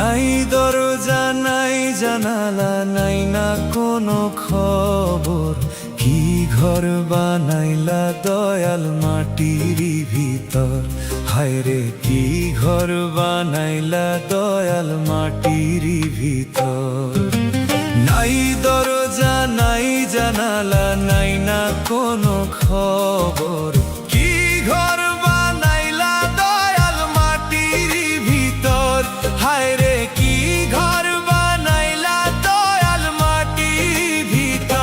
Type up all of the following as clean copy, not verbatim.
নাই দরজা নাই জানালা নাই না কোনো খবর, কি ঘর বানাইলা দয়াল মাটির ভিতর। হায়রে কি ঘর বানাইলা দয়াল মাটির ভিতর। নাই দরজা নাই জানালা নাই না কোনো খবর, কি ঘর বানাইলা দয়াল মাটির ভিতর। হায়রে কি ঘর বানাইলা দয়াল মাটির ভিতর।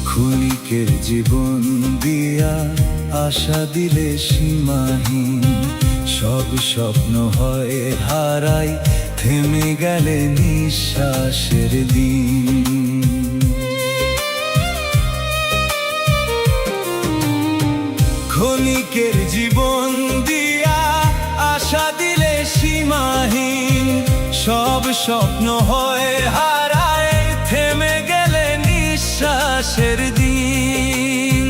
ক্ষণিকের জীবন দিয়া আশা দিলে সীমাহীন, সব স্বপ্ন হয় হারাই থেমে গেলে নিঃশ্বাসের দিন। ক্ষণিকের জীবন দিয়া আশা দিলে সীমাহীন, সব স্বপ্ন হয় হারায় থেমে গেলে নিঃশ্বাসের দিন।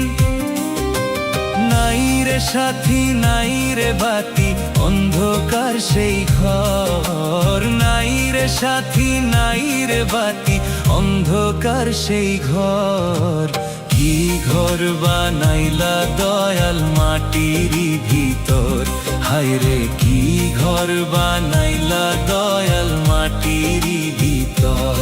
নাই রে সাথী নাই রে বাতি অন্ধকার সেই ঘর, নাই রে সাথী নাই রে বাতি অন্ধকার সেই ঘর। কি ঘর বানাইলা দয়াল মাটির ভিতর। হায়রে কি ঘর বানাইলা দয়াল মাটির ভিতর।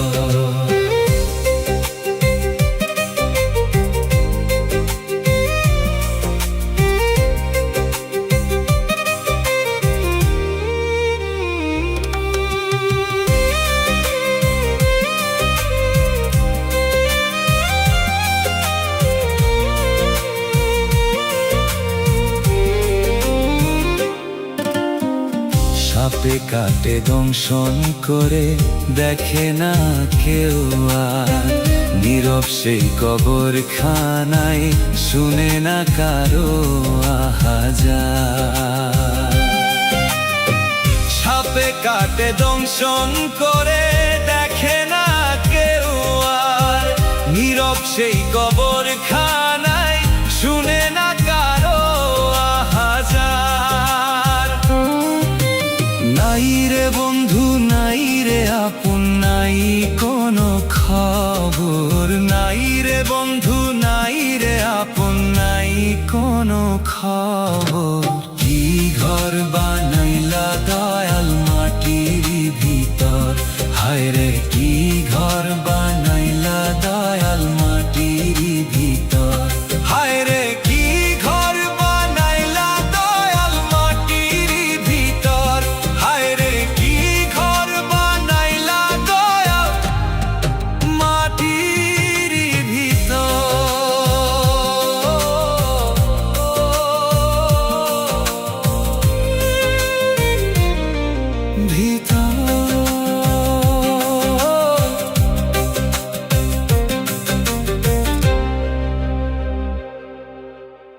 সাপে কাটে দংশন করে দেখে না কেউ আর, নীরব সেই কবরখানায় শুনে না কারো আহাজার। সাপে কাটে দংশন করে দেখে না কেউ আর, নীরব সেই কবরখানায় শুনে না কারো আহাজার। নাই রে বন্ধু নাই রে আপন নাই কোনো খবর, নাই রে বন্ধু নাই রে আপন নাই কোনো খবর। কি ঘর বানাইলা দয়াল মাটির ভিতর। হায়রে কি ঘর